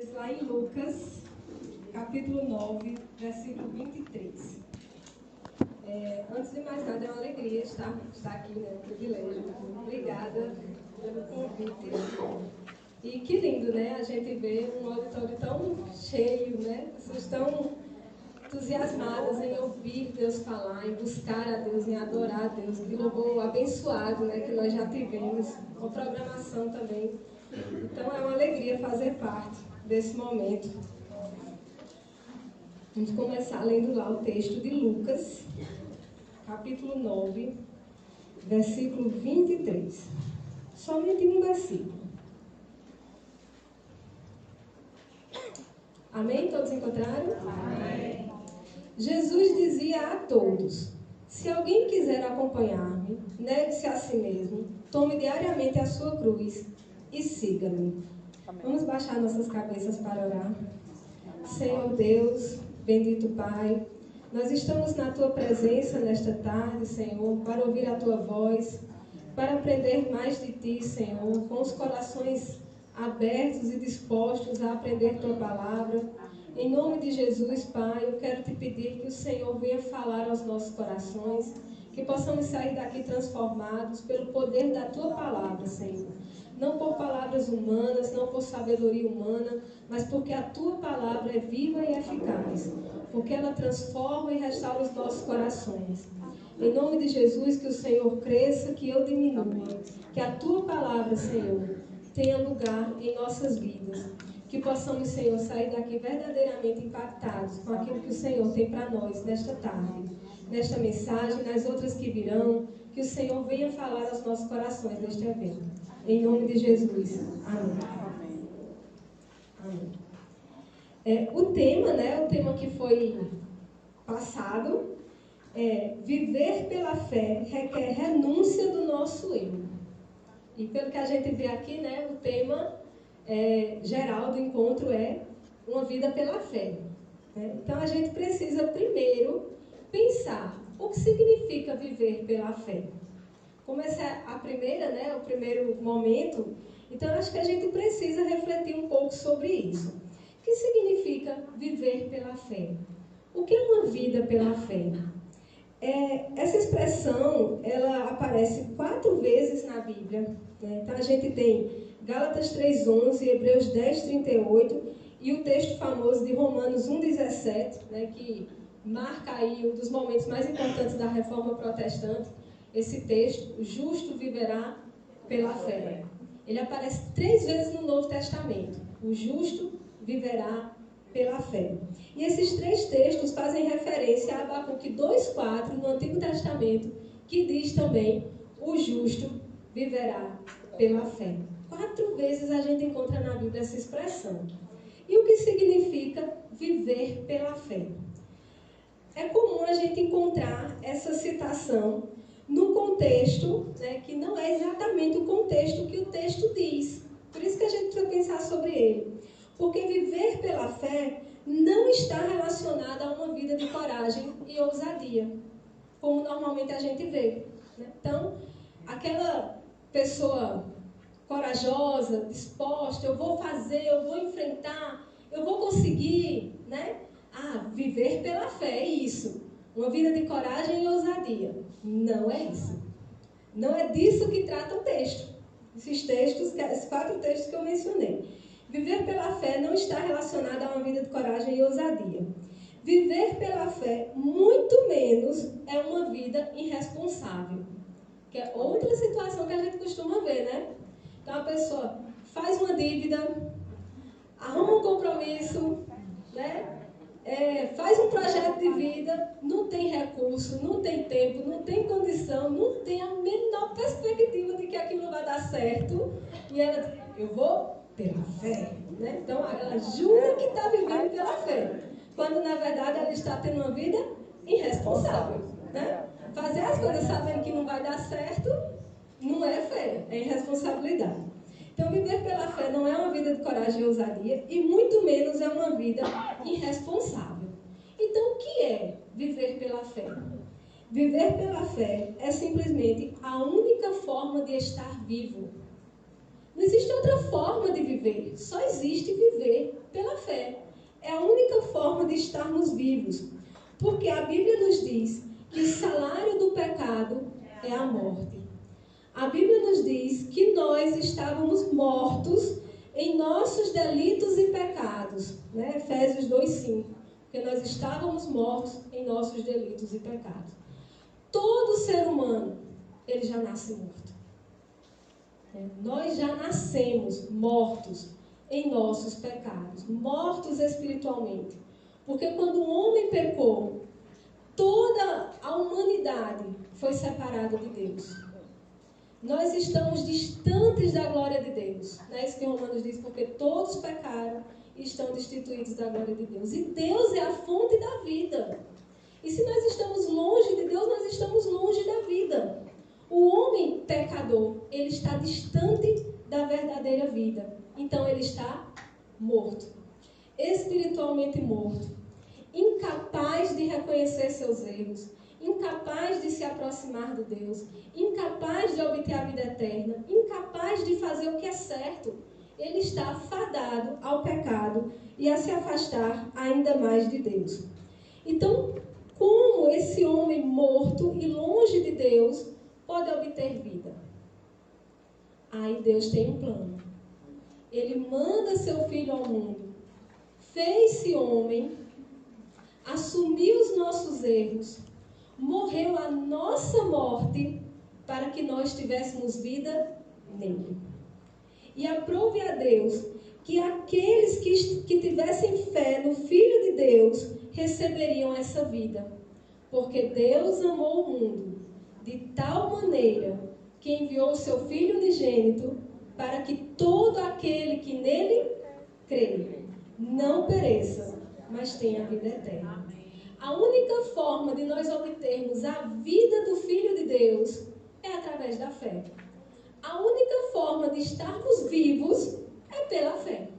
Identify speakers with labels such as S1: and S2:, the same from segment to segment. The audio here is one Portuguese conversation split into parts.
S1: vezes lá em Lucas, capítulo 9, versículo 23. Antes de mais nada, é uma alegria estar aqui, né? Um privilégio. Obrigada pelo convite. E que lindo, né? A gente vê um auditório tão cheio, né? Pessoas tão entusiasmadas em ouvir Deus falar, em buscar a Deus, em adorar a Deus. Que louvor abençoado, né? Que nós já tivemos, com programação também. Então é uma alegria fazer parte desse momento. Vamos começar lendo lá o texto de Lucas, capítulo 9, versículo 23. Somente um versículo. Amém? Todos encontraram? Amém. Jesus dizia a todos: se alguém quiser acompanhar-me, negue-se a si mesmo, tome diariamente a sua cruz e siga-me. Vamos baixar nossas cabeças para orar. Senhor Deus, bendito Pai, nós estamos na Tua presença nesta tarde, Senhor, para ouvir a Tua voz, para aprender mais de Ti, Senhor, com os corações abertos e dispostos a aprender Tua palavra. Em nome de Jesus, Pai, eu quero Te pedir que o Senhor venha falar aos nossos corações, que possamos sair daqui transformados pelo poder da Tua palavra, Senhor. Não por palavras humanas, não por sabedoria humana, mas porque a Tua palavra é viva e eficaz, porque ela transforma e restaura os nossos corações. Em nome de Jesus, que o Senhor cresça, que eu diminua, que a Tua palavra, Senhor, tenha lugar em nossas vidas, que possamos, Senhor, sair daqui verdadeiramente impactados com aquilo que o Senhor tem para nós nesta tarde, nesta mensagem, nas outras que virão, que o Senhor venha falar aos nossos corações neste evento. Em nome de Jesus. Amém. Amém. O tema que foi passado é: viver pela fé requer renúncia do nosso eu. E pelo que a gente vê aqui, né, o tema geral do encontro é uma vida pela fé. Né? Então a gente precisa primeiro pensar o que significa viver pela fé. Como essa é a primeira, né, o primeiro momento, então acho que a gente precisa refletir um pouco sobre isso. O que significa viver pela fé? O que é uma vida pela fé? Essa expressão, ela aparece 4 vezes na Bíblia. Né? Então a gente tem Gálatas 3:11, Hebreus 10:38 e o texto famoso de Romanos 1:17, né, que marca aí um dos momentos mais importantes da Reforma Protestante. Esse texto: o justo viverá pela fé. Ele aparece 3 vezes no Novo Testamento. O justo viverá pela fé. E esses 3 textos fazem referência a Abacuque 2:4 no Antigo Testamento, que diz também: o justo viverá pela fé. 4 vezes a gente encontra na Bíblia essa expressão. E o que significa viver pela fé? É comum a gente encontrar essa citação no contexto, né, que não é exatamente o contexto que o texto diz. Por isso que a gente precisa pensar sobre ele. Porque viver pela fé não está relacionado a uma vida de coragem e ousadia, como normalmente a gente vê. Né? Então, aquela pessoa corajosa, disposta, eu vou fazer, eu vou enfrentar, eu vou conseguir, né? Viver pela fé é isso. Uma vida de coragem e ousadia. Não é isso. Não é disso que trata o texto. Esses 4 textos que eu mencionei. Viver pela fé não está relacionado a uma vida de coragem e ousadia. Viver pela fé, muito menos, é uma vida irresponsável. Que é outra situação que a gente costuma ver, né? Então a pessoa faz uma dívida, arruma um compromisso, né? Faz um projeto de vida, não tem recurso, não tem tempo, não tem condição, não tem a menor perspectiva de que aquilo vai dar certo. E ela diz: eu vou pela fé. Né? Então ela jura que está vivendo pela fé, quando na verdade ela está tendo uma vida irresponsável. Né? Fazer as coisas sabendo que não vai dar certo não é fé, é irresponsabilidade. Então, viver pela fé não é uma vida de coragem e ousadia, e muito menos é uma vida irresponsável. Então, o que é viver pela fé? Viver pela fé é simplesmente a única forma de estar vivo. Não existe outra forma de viver, só existe viver pela fé. É a única forma de estarmos vivos. Porque a Bíblia nos diz que o salário do pecado é a morte. A Bíblia nos diz que nós estávamos mortos em nossos delitos e pecados. Né? Efésios 2:5. Porque nós estávamos mortos em nossos delitos e pecados. Todo ser humano, ele já nasce morto. Nós já nascemos mortos em nossos pecados, mortos espiritualmente. Porque quando o homem pecou, toda a humanidade foi separada de Deus. Nós estamos distantes da glória de Deus. Não é isso que Romanos diz? Porque todos pecaram e estão destituídos da glória de Deus. E Deus é a fonte da vida. E se nós estamos longe de Deus, nós estamos longe da vida. O homem pecador, ele está distante da verdadeira vida. Então ele está morto. Espiritualmente morto. Incapaz de reconhecer seus erros. Incapaz de se aproximar de Deus. Incapaz de obter a vida eterna. Incapaz de fazer o que é certo. Ele está fadado ao pecado e a se afastar ainda mais de Deus. Então, como esse homem morto e longe de Deus pode obter vida? Aí Deus tem um plano. Ele manda seu Filho ao mundo, fez-se homem, assumiu os nossos erros, morreu a nossa morte para que nós tivéssemos vida nele. E aprove a Deus que aqueles que tivessem fé no Filho de Deus receberiam essa vida. Porque Deus amou o mundo de tal maneira que enviou o seu Filho unigênito para que todo aquele que nele crê não pereça, mas tenha a vida eterna. A única forma de nós obtermos a vida do Filho de Deus é através da fé. A única forma de estarmos vivos é pela fé.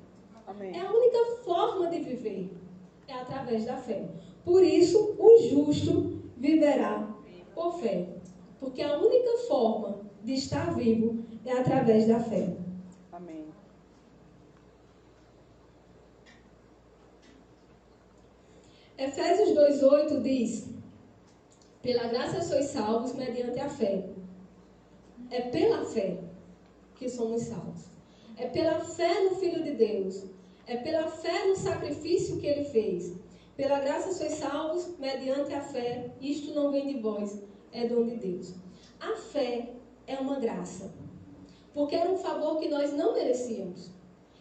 S1: Amém. É a única forma de viver, é através da fé. Por isso, o justo viverá por fé. Porque a única forma de estar vivo é através da fé.
S2: Amém.
S1: Efésios 2:8 diz: pela graça sois salvos mediante a fé. É pela fé que somos salvos. É pela fé no Filho de Deus. É pela fé no sacrifício que Ele fez. Pela graça sois salvos mediante a fé. Isto não vem de vós, é dom de Deus. A fé é uma graça. Porque era um favor que nós não merecíamos.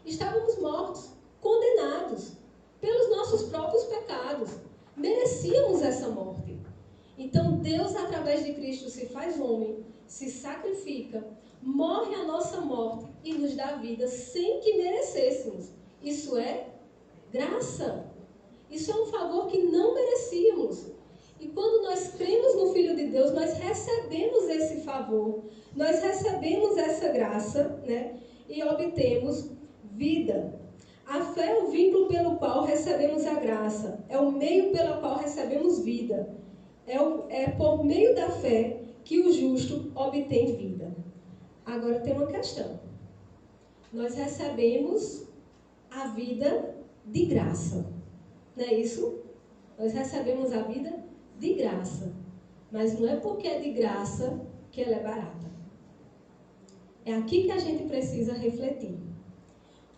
S1: Estávamos mortos, condenados pelos nossos próprios pecados. Merecíamos essa morte. Então Deus, através de Cristo, se faz homem, se sacrifica, morre a nossa morte e nos dá vida sem que merecêssemos. Isso é graça. Isso é um favor que não merecíamos. E quando nós cremos no Filho de Deus, nós recebemos esse favor, nós recebemos essa graça, né? E obtemos vida. A fé é o vínculo pelo qual recebemos a graça, é o meio pelo qual recebemos vida. É por meio da fé que o justo obtém vida. Agora tem uma questão. Nós recebemos a vida de graça. Não é isso? Nós recebemos a vida de graça. Mas não é porque é de graça que ela é barata. É aqui que a gente precisa refletir.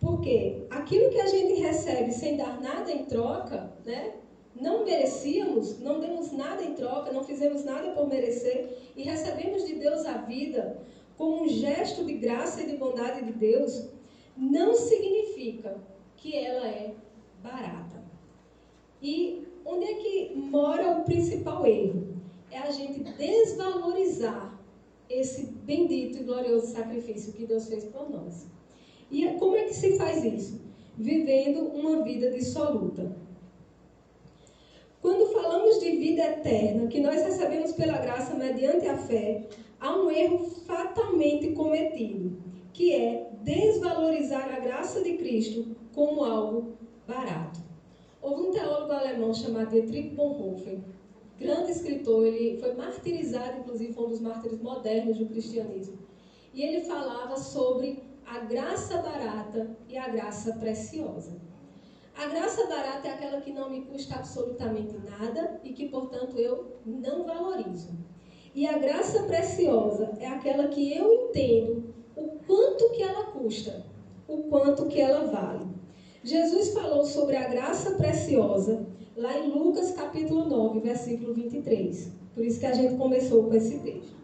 S1: Porque aquilo que a gente recebe sem dar nada em troca, né? Não merecíamos, não demos nada em troca, não fizemos nada por merecer e recebemos de Deus a vida como um gesto de graça e de bondade de Deus, não significa que ela é barata. E onde é que mora o principal erro? É a gente desvalorizar esse bendito e glorioso sacrifício que Deus fez por nós. E como é que se faz isso? Vivendo uma vida dissoluta. Quando falamos de vida eterna, que nós recebemos pela graça mediante a fé, há um erro fatalmente cometido, que é desvalorizar a graça de Cristo como algo barato. Houve um teólogo alemão chamado Dietrich Bonhoeffer, grande escritor, ele foi martirizado, inclusive foi um dos mártires modernos do cristianismo. E ele falava sobre a graça barata e a graça preciosa. A graça barata é aquela que não me custa absolutamente nada e que, portanto, eu não valorizo. E a graça preciosa é aquela que eu entendo o quanto que ela custa, o quanto que ela vale. Jesus falou sobre a graça preciosa lá em Lucas capítulo 9, versículo 23. Por isso que a gente começou com esse texto.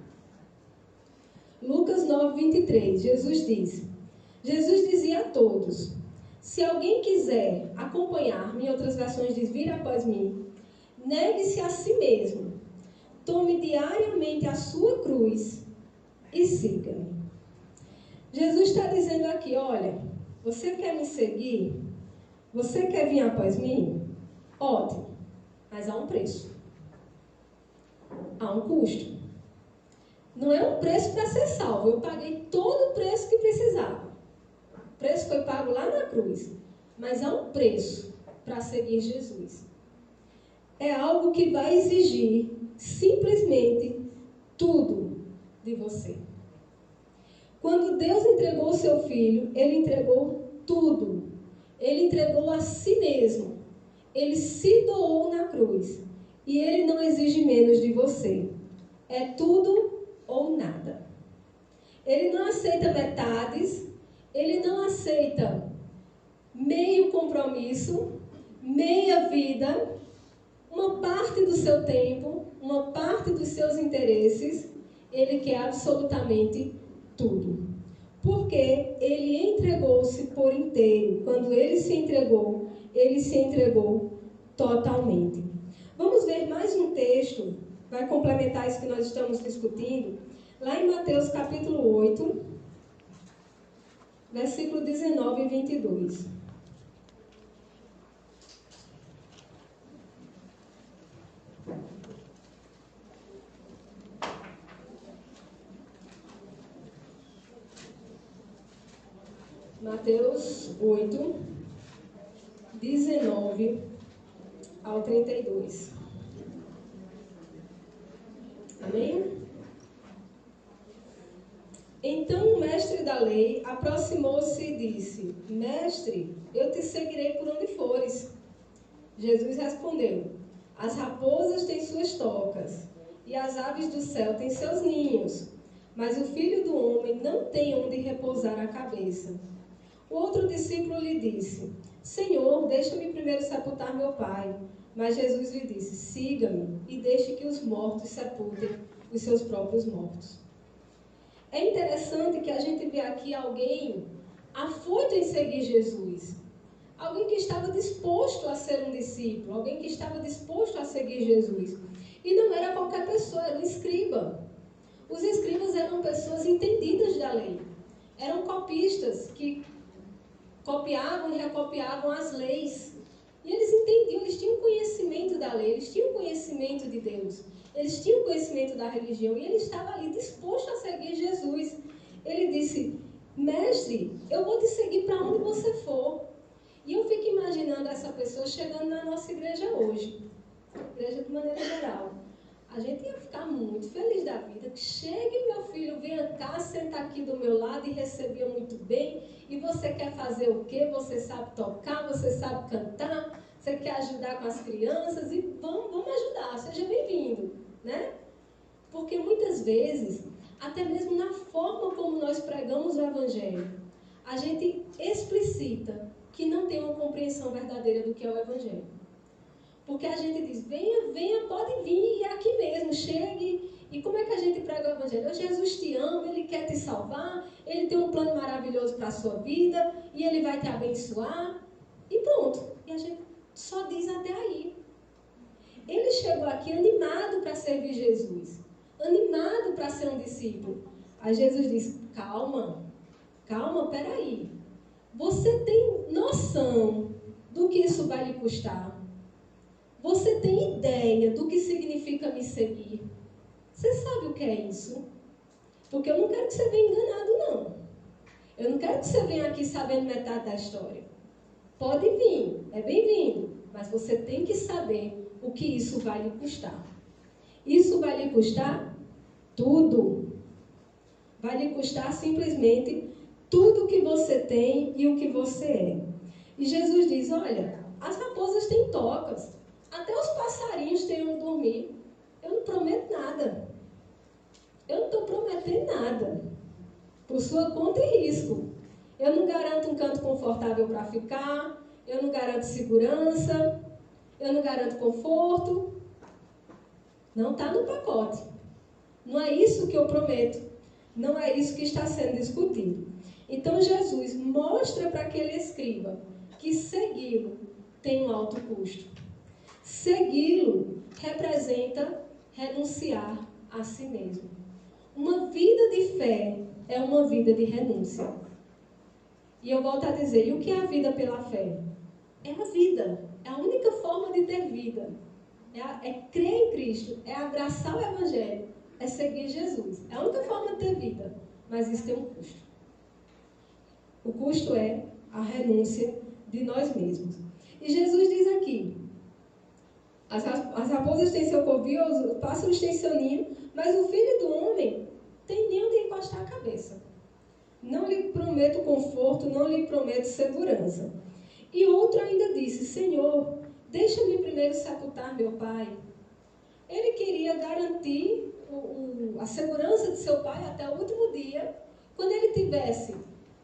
S1: Lucas 9, 23, Jesus dizia a todos: se alguém quiser acompanhar-me, em outras versões diz, vir após mim, negue-se a si mesmo, tome diariamente a sua cruz e siga-me. Jesus está dizendo aqui, olha, você quer me seguir? Você quer vir após mim? Ótimo, mas há um preço. Há um custo. Não é um preço para ser salvo. Eu paguei todo o preço que precisava. O preço foi pago lá na cruz. Mas há um preço para seguir Jesus. É algo que vai exigir simplesmente tudo de você. Quando Deus entregou o seu filho, Ele entregou tudo. Ele entregou a si mesmo. Ele se doou na cruz. E Ele não exige menos de você. É tudo ou nada. Ele não aceita metades. Ele não aceita meio compromisso, meia vida, uma parte do seu tempo, uma parte dos seus interesses. Ele quer absolutamente tudo. Porque ele entregou-se por inteiro. Quando ele se entregou totalmente. Vamos ver mais um texto, vai complementar isso que nós estamos discutindo. Lá em Mateus capítulo 8, versículo 19 e 22. Mateus 8, 19 ao 32. Amém? Então o mestre da lei aproximou-se e disse: Mestre, eu te seguirei por onde fores. Jesus respondeu: As raposas têm suas tocas, e as aves do céu têm seus ninhos, mas o filho do homem não tem onde repousar a cabeça. O outro discípulo lhe disse: Senhor, deixa-me primeiro sepultar meu pai. Mas Jesus lhe disse: Siga-me e deixe que os mortos sepultem os seus próprios mortos. É interessante que a gente vê aqui alguém afoito em seguir Jesus. Alguém que estava disposto a ser um discípulo. Alguém que estava disposto a seguir Jesus. E não era qualquer pessoa, era um escriba. Os escribas eram pessoas entendidas da lei. Eram copistas que copiavam e recopiavam as leis. E eles entendiam, eles tinham conhecimento da lei, eles tinham conhecimento de Deus, eles tinham conhecimento da religião, e ele estava ali disposto a seguir Jesus. Ele disse: Mestre, eu vou te seguir para onde você for. E eu fico imaginando essa pessoa chegando na nossa igreja hoje, igreja de maneira geral. A gente ia ficar muito feliz da vida, que chegue meu filho, venha cá, senta aqui do meu lado e recebia muito bem. E você quer fazer o quê? Você sabe tocar, você sabe cantar, você quer ajudar com as crianças e vamos ajudar, seja bem-vindo, né? Porque muitas vezes, até mesmo na forma como nós pregamos o Evangelho, a gente explicita que não tem uma compreensão verdadeira do que é o Evangelho. Porque a gente diz: venha, pode vir, e é aqui mesmo, chegue. E como é que a gente prega o Evangelho? Jesus te ama, Ele quer te salvar, Ele tem um plano maravilhoso para a sua vida, e Ele vai te abençoar. E pronto. E a gente só diz até aí. Ele chegou aqui animado para servir Jesus, animado para ser um discípulo. Aí Jesus diz: calma, peraí. Você tem noção do que isso vai lhe custar? Você tem ideia do que significa me seguir? Você sabe o que é isso? Porque eu não quero que você venha enganado, não. Eu não quero que você venha aqui sabendo metade da história. Pode vir, é bem-vindo. Mas você tem que saber o que isso vai lhe custar. Isso vai lhe custar tudo. Vai lhe custar simplesmente tudo que você tem e o que você é. E Jesus diz, olha, as raposas têm tocas, até os passarinhos têm onde dormir. Eu não prometo nada. Eu não estou prometendo nada. Por sua conta e risco. Eu não garanto um canto confortável para ficar, eu não garanto segurança, eu não garanto conforto. Não está no pacote. Não é isso que eu prometo. Não é isso que está sendo discutido. Então Jesus mostra para aquele escriba que segui-lo tem um alto custo. Segui-lo representa renunciar a si mesmo. Uma vida de fé é uma vida de renúncia. E eu volto a dizer, e o que é a vida pela fé? É a vida. É a única forma de ter vida. É crer em Cristo, é abraçar o Evangelho, é seguir Jesus. É a única forma de ter vida. Mas isso tem um custo. O custo é a renúncia de nós mesmos. E Jesus diz aqui, as raposas têm seu covil, os pássaros têm seu ninho, mas o Filho do Homem tem nem onde encostar a cabeça. Não lhe prometo conforto, não lhe prometo segurança. E outro ainda disse, Senhor, deixa-me primeiro sepultar meu pai. Ele queria garantir a segurança de seu pai até o último dia, quando ele tivesse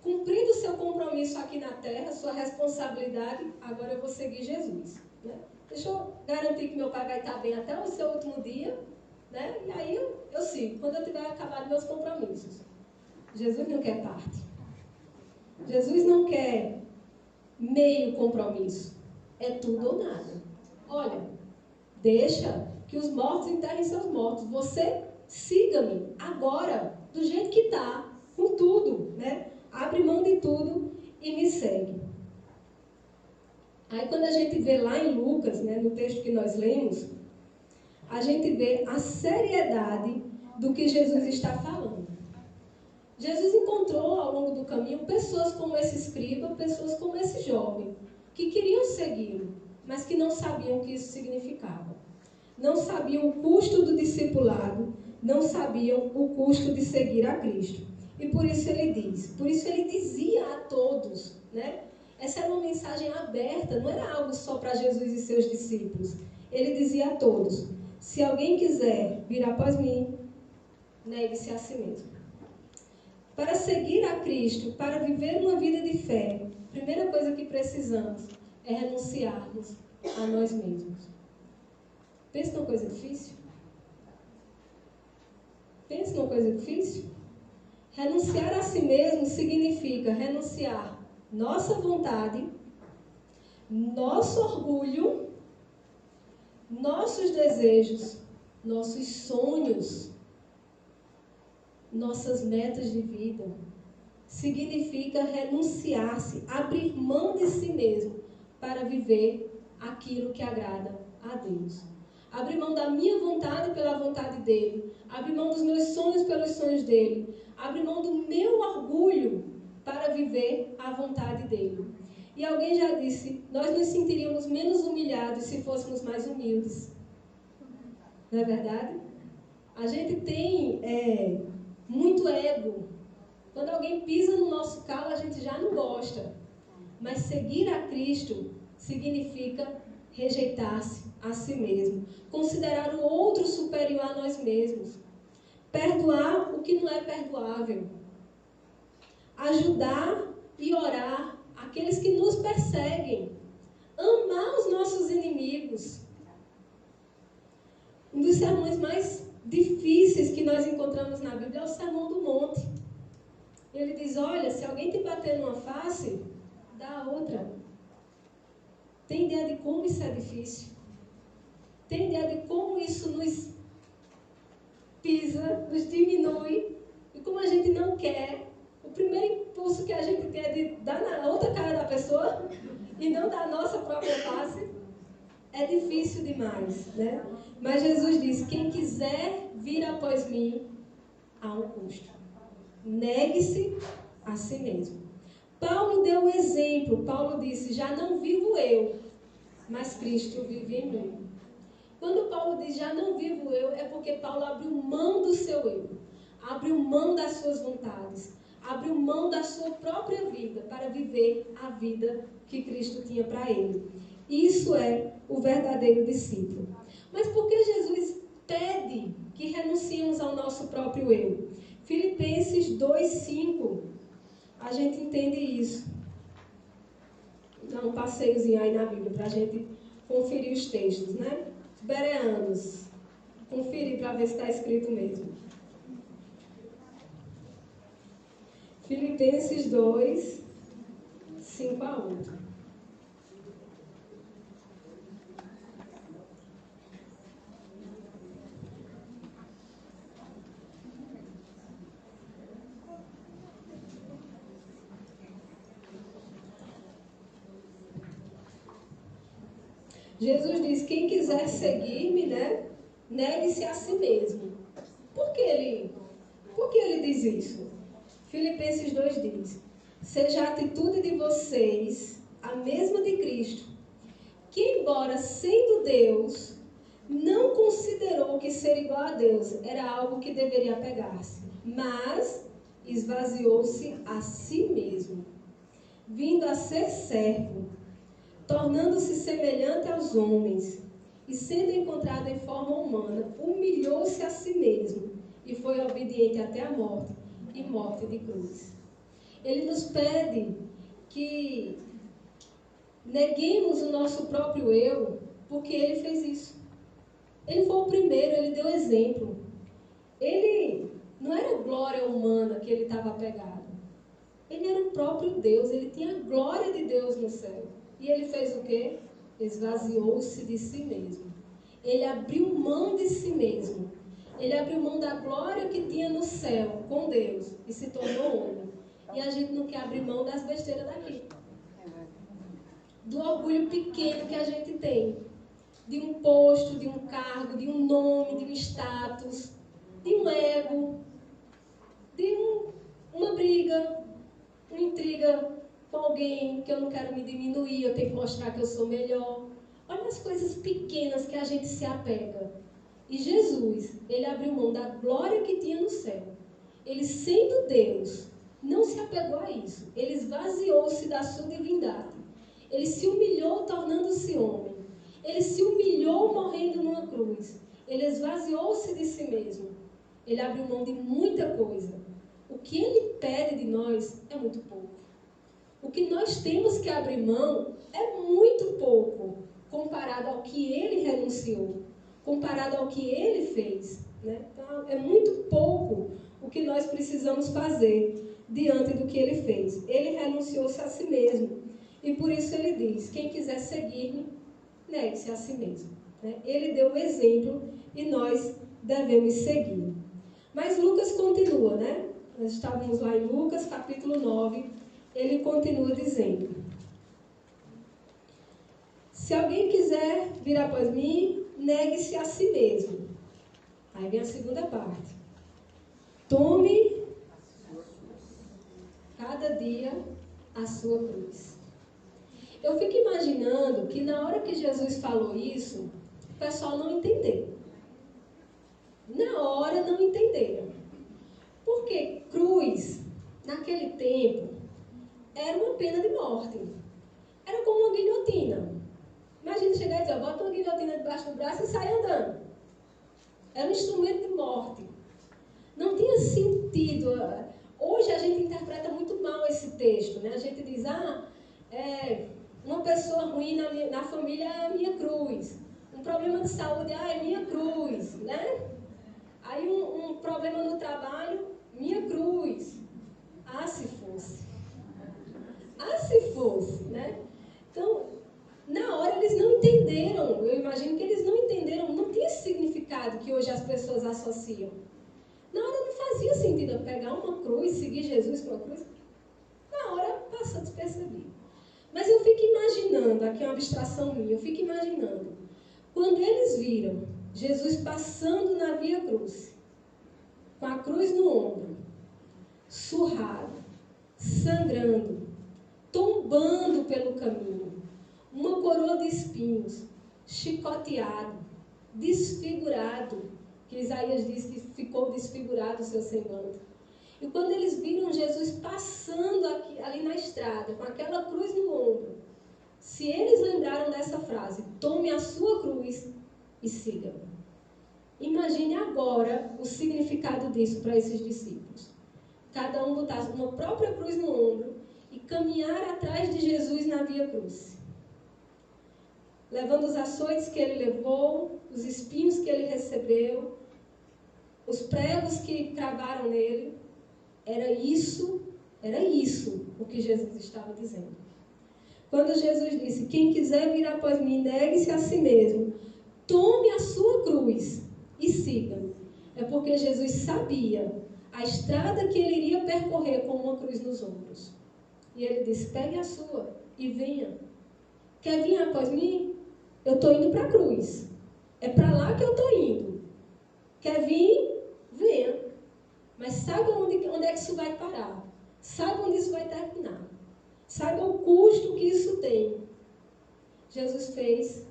S1: cumprido o seu compromisso aqui na terra, sua responsabilidade, agora eu vou seguir Jesus. Né? Deixa eu garantir que meu pai vai estar bem até o seu último dia, né? E aí eu sigo, quando eu tiver acabado meus compromissos. Jesus não quer parte. Jesus não quer meio compromisso. É tudo ou nada. Olha, deixa que os mortos enterrem seus mortos. Você siga-me agora, do jeito que está, com tudo, né? Abre mão de tudo e me segue. Aí quando a gente vê lá em Lucas, né, no texto que nós lemos, a gente vê a seriedade do que Jesus está falando. Jesus encontrou ao longo do caminho pessoas como esse escriba, pessoas como esse jovem, que queriam segui-lo, mas que não sabiam o que isso significava. Não sabiam o custo do discipulado, não sabiam o custo de seguir a Cristo. E por isso ele diz, por isso ele dizia a todos, né? Essa era uma mensagem aberta, não era algo só para Jesus e seus discípulos. Ele dizia a todos, se alguém quiser vir após mim, negue-se a si mesmo. Para seguir a Cristo, para viver uma vida de fé, a primeira coisa que precisamos é renunciarmos a nós mesmos. Pensa numa coisa difícil? Pensa numa coisa difícil? Renunciar a si mesmo significa renunciar nossa vontade, nosso orgulho, nossos desejos, nossos sonhos, nossas metas de vida. Significa renunciar-se, abrir mão de si mesmo para viver aquilo que agrada a Deus. Abrir mão da minha vontade pela vontade dele. Abrir mão dos meus sonhos pelos sonhos dele. Abrir mão do meu orgulho para viver a vontade dele. E alguém já disse, nós nos sentiríamos menos humilhados se fôssemos mais humildes. Não é verdade? A gente tem muito ego. Quando alguém pisa no nosso calo, a gente já não gosta. Mas seguir a Cristo significa rejeitar-se a si mesmo. Considerar o outro superior a nós mesmos. Perdoar o que não é perdoável. Ajudar e orar aqueles que nos perseguem. Amar os nossos inimigos. Um dos sermões mais difíceis que nós encontramos na Bíblia é o Sermão do Monte. Ele diz, olha, se alguém te bater numa face, dá a outra. Tem ideia de como isso é difícil? Tem ideia de como isso nos pisa, nos diminui? E como a gente não quer? O primeiro impulso que a gente tem é de dar na outra cara da pessoa e não da nossa própria face. É difícil demais, né? Mas Jesus diz, quem quiser vir após mim, há um custo. Negue-se a si mesmo. Paulo deu um exemplo. Paulo disse, já não vivo eu, mas Cristo vive em mim. Quando Paulo diz, já não vivo eu, é porque Paulo abriu mão do seu eu. Abriu mão das suas vontades. Abriu mão da sua própria vida para viver a vida que Cristo tinha para ele. Isso é o verdadeiro discípulo. Mas por que Jesus pede que renunciemos ao nosso próprio eu? Filipenses 2:5, a gente entende isso. Dá um passeiozinho aí na Bíblia para a gente conferir os textos, né? Bereanos. Conferir para ver se está escrito mesmo. Filipenses 2, 5-8. Jesus diz, quem quiser seguir-me, né, negue-se a si mesmo. Por que ele diz isso? Filipenses 2 diz, seja a atitude de vocês a mesma de Cristo, que embora sendo Deus, não considerou que ser igual a Deus era algo que deveria apegar-se, mas esvaziou-se a si mesmo, vindo a ser servo, tornando-se semelhante aos homens, e sendo encontrado em forma humana, humilhou-se a si mesmo, e foi obediente até a morte, e morte de cruz. Ele nos pede que neguemos o nosso próprio eu, porque ele fez isso. Ele foi o primeiro, ele deu exemplo. Ele não era glória humana que ele estava apegado. Ele era o próprio Deus, ele tinha a glória de Deus no céu. E ele fez o quê? Esvaziou-se de si mesmo. Ele abriu mão de si mesmo. Ele abriu mão da glória que tinha no céu com Deus e se tornou homem. E a gente não quer abrir mão das besteiras daqui. Do orgulho pequeno que a gente tem. De um posto, de um cargo, de um nome, de um status, de um ego, de uma briga, uma intriga com alguém que eu não quero me diminuir, eu tenho que mostrar que eu sou melhor. Olha as coisas pequenas que a gente se apega. E Jesus, ele abriu mão da glória que tinha no céu. Ele, sendo Deus, não se apegou a isso. Ele esvaziou-se da sua divindade. Ele se humilhou tornando-se homem. Ele se humilhou morrendo numa cruz. Ele esvaziou-se de si mesmo. Ele abriu mão de muita coisa. O que ele pede de nós é muito pouco. O que nós temos que abrir mão é muito pouco comparado ao que ele renunciou, comparado ao que ele fez, né? Então, é muito pouco o que nós precisamos fazer diante do que ele fez. Ele renunciou-se a si mesmo. E por isso ele diz, quem quiser seguir-me, negue-se a si mesmo. Né? Ele deu o exemplo e nós devemos seguir. Mas Lucas continua, né? Nós estávamos lá em Lucas, capítulo 9, ele continua dizendo, se alguém quiser vir após mim, negue-se a si mesmo. Aí vem a segunda parte. Tome cada dia a sua cruz. Eu fico imaginando que na hora que Jesus falou isso, o pessoal não entendeu. Na hora não entenderam. Porque cruz, naquele tempo, era uma pena de morte. Era como uma guilhotina. Imagina chegar e dizer, bota uma guilhotina debaixo do braço e sai andando. Era um instrumento de morte. Não tinha sentido. Hoje a gente interpreta muito mal esse texto, né? A gente diz, uma pessoa ruim na família é a minha cruz. Um problema de saúde, é minha cruz, né? Aí um problema no trabalho, minha cruz. Se fosse. Se fosse, né? Então, na hora eles não entenderam. Eu imagino que eles não entenderam. Não tinha esse significado que hoje as pessoas associam. Na hora não fazia sentido eu pegar uma cruz, seguir Jesus com uma cruz. Na hora passou despercebido. Mas eu fico imaginando, aqui é uma abstração minha, eu fico imaginando, quando eles viram Jesus passando na Via Cruz, com a cruz no ombro, surrado, sangrando, tombando pelo caminho, uma coroa de espinhos, chicoteado, desfigurado, que Isaías diz que ficou desfigurado o seu semblante. E quando eles viram Jesus passando ali na estrada, com aquela cruz no ombro, Se eles lembraram dessa frase, tome a sua cruz e siga-me. Imagine agora o significado disso para esses discípulos. Cada um botar uma própria cruz no ombro e caminhar atrás de Jesus na via cruz. Levando os açoites que ele levou, os espinhos que ele recebeu, os pregos que cravaram nele. Era isso o que Jesus estava dizendo. Quando Jesus disse, quem quiser vir após mim, negue-se a si mesmo, tome a sua cruz e siga-me. É porque Jesus sabia a estrada que ele iria percorrer com uma cruz nos ombros. E ele disse, pegue a sua e venha. Quer vir após mim? Eu estou indo para a cruz. É para lá que eu estou indo. Quer vir? Venha. Mas saiba onde é que isso vai parar. Saiba onde isso vai terminar. Saiba o custo que isso tem. Jesus fez.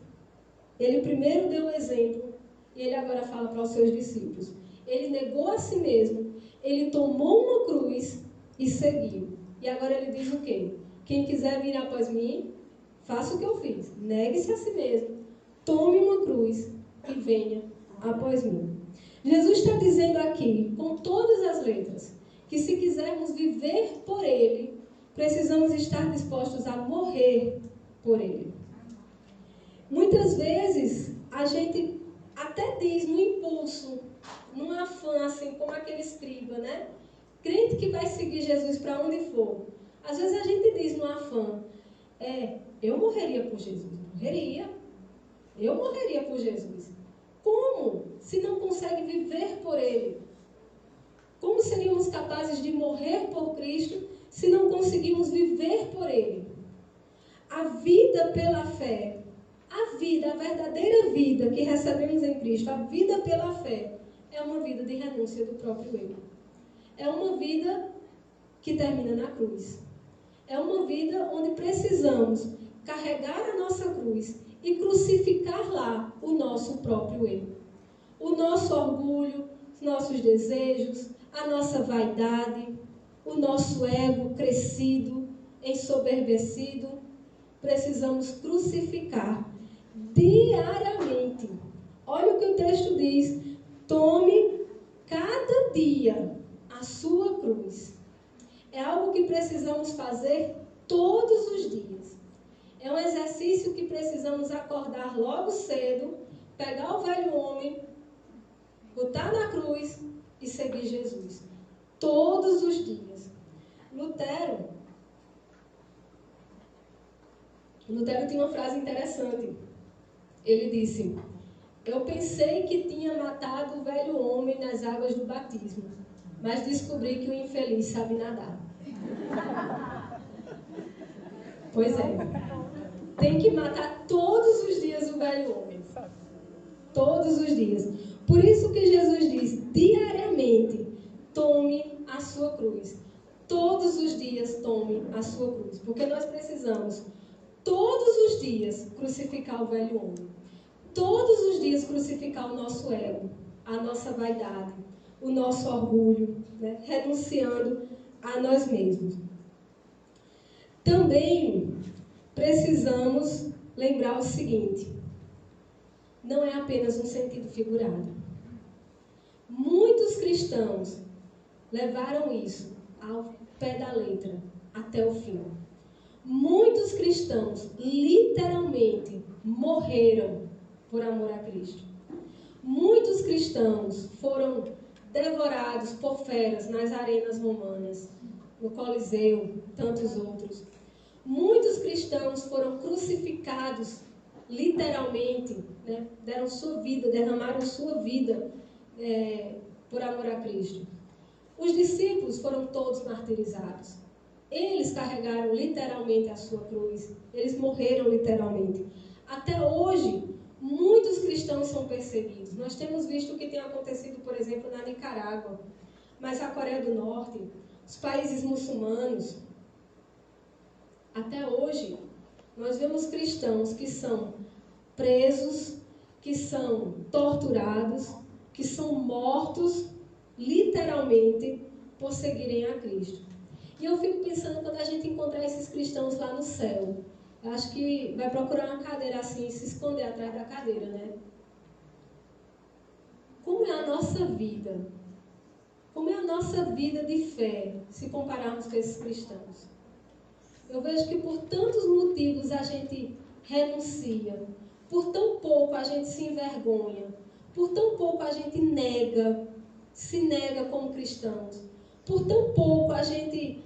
S1: Ele primeiro deu o exemplo. E ele agora fala para os seus discípulos. Ele negou a si mesmo. Ele tomou uma cruz e seguiu. E agora ele diz o quê? Quem quiser vir após mim, faça o que eu fiz. Negue-se a si mesmo. Tome uma cruz e venha após mim. Jesus está dizendo aqui, com todas as letras, que se quisermos viver por Ele, precisamos estar dispostos a morrer por Ele. Muitas vezes, a gente até diz no impulso, num afã, assim, como aquele escriba, né? Crente que vai seguir Jesus para onde for. Às vezes a gente diz no afã, eu morreria por Jesus. Morreria. Eu morreria por Jesus. Como? Se não consegue viver por Ele. Como seríamos capazes de morrer por Cristo se não conseguimos viver por Ele? A vida pela fé, a verdadeira vida que recebemos em Cristo, a vida pela fé, é uma vida de renúncia do próprio eu. É uma vida que termina na cruz. É uma vida onde precisamos carregar a nossa cruz e crucificar lá o nosso próprio eu. O nosso orgulho, os nossos desejos, a nossa vaidade, o nosso ego crescido, ensoberbecido, precisamos crucificar diariamente. Olha o que o texto diz, tome cada dia a sua cruz. É algo que precisamos fazer todos os dias. É um exercício que precisamos acordar logo cedo, pegar o velho homem, botar na cruz e seguir Jesus. Todos os dias. Lutero tinha uma frase interessante. Ele disse, eu pensei que tinha matado o velho homem nas águas do batismo, mas descobri que o infeliz sabe nadar. Pois é. Tem que matar todos os dias o velho homem. Todos os dias. Por isso que Jesus diz, diariamente, tome a sua cruz. Todos os dias tome a sua cruz. Porque nós precisamos, todos os dias, crucificar o velho homem. Todos os dias crucificar o nosso ego, a nossa vaidade, o nosso orgulho, né? Renunciando a nós mesmos. Também precisamos lembrar o seguinte, não é apenas um sentido figurado. Muitos cristãos levaram isso ao pé da letra, até o fim. Muitos cristãos literalmente morreram por amor a Cristo. Muitos cristãos foram devorados por feras nas arenas romanas, no Coliseu, tantos outros. Muitos cristãos foram crucificados, literalmente, né? Deram sua vida, derramaram sua vida por amor a Cristo. Os discípulos foram todos martirizados. Eles carregaram literalmente a sua cruz. Eles morreram literalmente. Até hoje, muitos cristãos são perseguidos. Nós temos visto o que tem acontecido, por exemplo, na Nicarágua, mas a Coreia do Norte, os países muçulmanos. Até hoje, nós vemos cristãos que são presos, que são torturados, que são mortos, literalmente, por seguirem a Cristo. E eu fico pensando quando a gente encontrar esses cristãos lá no céu. Eu acho que vai procurar uma cadeira assim e se esconder atrás da cadeira, né? Como é a nossa vida? Como é a nossa vida de fé, se compararmos com esses cristãos? Eu vejo que por tantos motivos a gente renuncia, por tão pouco a gente se envergonha, por tão pouco a gente se nega como cristãos, por tão pouco a gente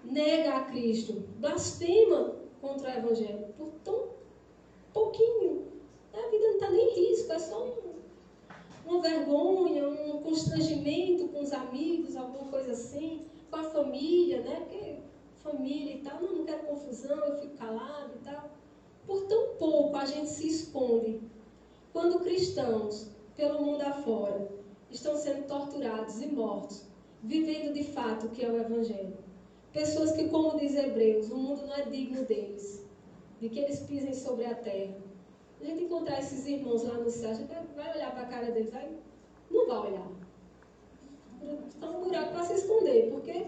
S1: nega a Cristo, blasfema contra o Evangelho, por tão pouquinho. A vida não está nem em risco, é só uma vergonha, um constrangimento com os amigos, alguma coisa assim, com a família, né? Porque família e tal, não quero confusão, eu fico calado e tal. Por tão pouco a gente se esconde. Quando cristãos, pelo mundo afora, estão sendo torturados e mortos, vivendo de fato o que é o Evangelho. Pessoas que, como diz Hebreus, o mundo não é digno deles, de que eles pisem sobre a terra. A gente encontrar esses irmãos lá no céu, a gente vai olhar para a cara deles, não vai olhar. Está um buraco para se esconder, porque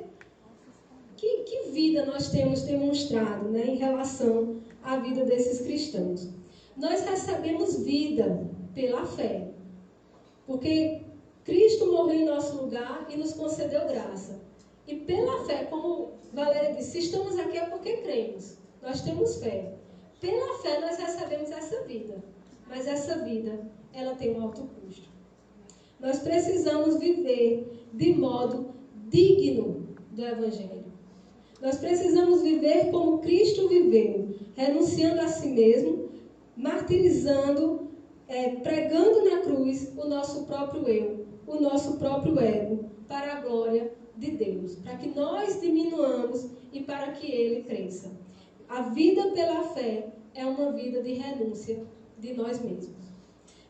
S1: que vida nós temos demonstrado, né, em relação à vida desses cristãos? Nós recebemos vida pela fé, porque Cristo morreu em nosso lugar e nos concedeu graça. E pela fé, como Valéria disse, se estamos aqui é porque cremos, nós temos fé. Pela fé nós recebemos essa vida, mas essa vida, ela tem um alto custo. Nós precisamos viver de modo digno do Evangelho. Nós precisamos viver como Cristo viveu, renunciando a si mesmo, martirizando, pregando na cruz o nosso próprio eu, o nosso próprio ego, para a glória de Deus, para que nós diminuamos e para que Ele cresça. A vida pela fé é uma vida de renúncia de nós mesmos.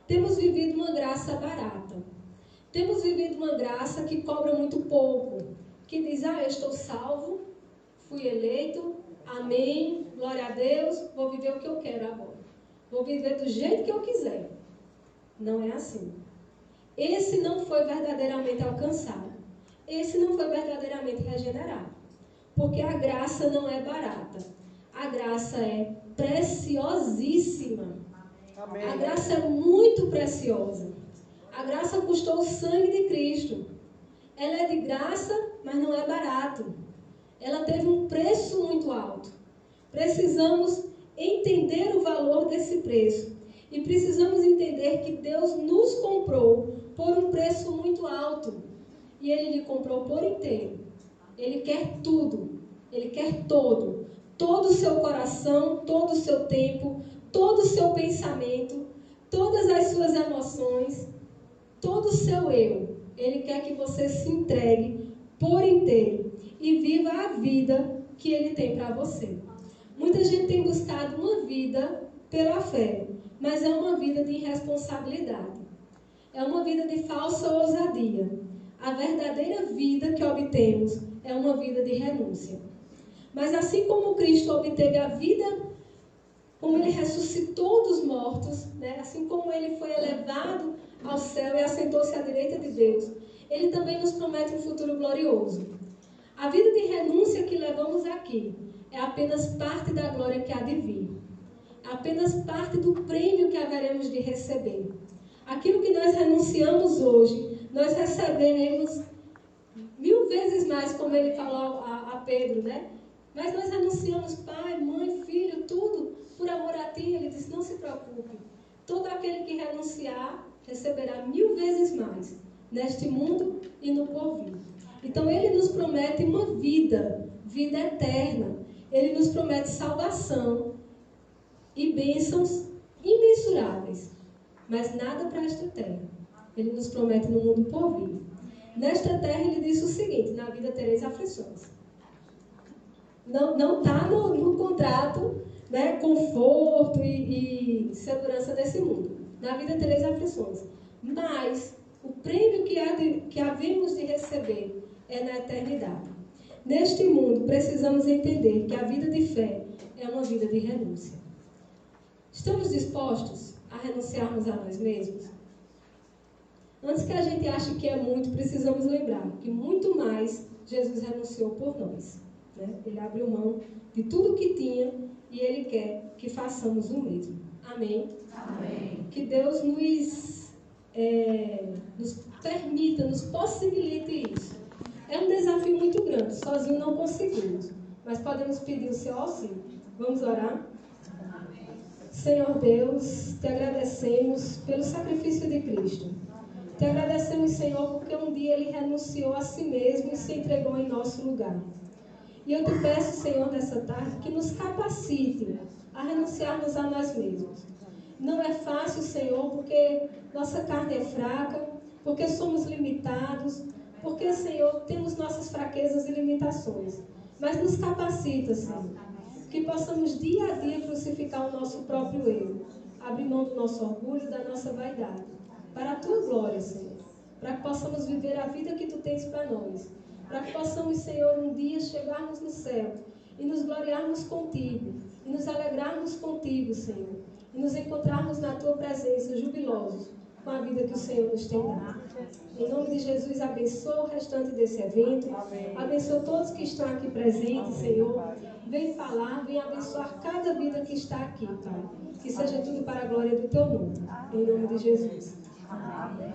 S1: Temos vivido uma graça barata. Temos vivido uma graça que cobra muito pouco, que diz, eu estou salvo, fui eleito, amém, glória a Deus, vou viver o que eu quero agora. Vou viver do jeito que eu quiser. Não é assim. Esse não foi verdadeiramente alcançado. Esse não foi verdadeiramente regenerado. Porque a graça não é barata. A graça é preciosíssima. Amém. A graça é muito preciosa. A graça custou o sangue de Cristo. Ela é de graça, mas não é barato. Ela teve um preço muito alto. Precisamos entender o valor desse preço. E precisamos entender que Deus nos comprou por um preço muito alto. E Ele lhe comprou por inteiro. Ele quer tudo. Ele quer todo. Todo o seu coração, todo o seu tempo, todo o seu pensamento, todas as suas emoções, todo o seu eu. Ele quer que você se entregue por inteiro e viva a vida que Ele tem para você. Muita gente tem buscado uma vida pela fé, mas é uma vida de irresponsabilidade. É uma vida de falsa ousadia. A verdadeira vida que obtemos é uma vida de renúncia. Mas assim como Cristo obteve a vida, como Ele ressuscitou dos mortos, né? Assim como Ele foi elevado ao céu e assentou-se à direita de Deus, Ele também nos promete um futuro glorioso. A vida de renúncia que levamos aqui é apenas parte da glória que há de vir. Apenas parte do prêmio que haveremos de receber. Aquilo que nós renunciamos hoje, nós receberemos 1000 vezes mais, como ele falou a Pedro, né? Mas nós renunciamos pai, mãe, filho, tudo, por amor a ti. Ele disse, não se preocupe. Todo aquele que renunciar, receberá 1000 vezes mais, neste mundo e no porvir. Então, Ele nos promete uma vida eterna. Ele nos promete salvação e bênçãos imensuráveis. Mas nada para esta terra. Ele nos promete no mundo por vir. Nesta terra, Ele disse o seguinte, na vida tereis aflições. Não está no contrato, né, conforto e segurança desse mundo. Na vida tereis aflições. Mas o prêmio que havemos de receber é na eternidade. Neste mundo, precisamos entender que a vida de fé é uma vida de renúncia. Estamos dispostos a renunciarmos a nós mesmos? Antes que a gente ache que é muito, precisamos lembrar que muito mais Jesus renunciou por nós. Né? Ele abriu mão de tudo que tinha e Ele quer que façamos o mesmo. Amém?
S2: Amém.
S1: Que Deus nos permita, nos possibilite isso. É um desafio muito grande, sozinho não conseguimos, mas podemos pedir o seu auxílio. Vamos orar? Senhor Deus, te agradecemos pelo sacrifício de Cristo. Te agradecemos, Senhor, porque um dia Ele renunciou a si mesmo e se entregou em nosso lugar. E eu te peço, Senhor, nessa tarde, que nos capacite a renunciarmos a nós mesmos. Não é fácil, Senhor, porque nossa carne é fraca, porque somos limitados, porque, Senhor, temos nossas fraquezas e limitações. Mas nos capacita, Senhor, que possamos dia a dia crucificar o nosso próprio eu, abrir mão do nosso orgulho, da nossa vaidade, para a Tua glória, Senhor, para que possamos viver a vida que Tu tens para nós, para que possamos, Senhor, um dia chegarmos no céu e nos gloriarmos contigo, e nos alegrarmos contigo, Senhor, e nos encontrarmos na Tua presença, jubilosos, com a vida que o Senhor nos tem dado. Em nome de Jesus, abençoa o restante desse evento. Amém. Abençoa todos que estão aqui presentes, Senhor. Vem falar, vem abençoar cada vida que está aqui, Pai. Que seja tudo para a glória do Teu nome. Em nome de Jesus.
S2: Amém.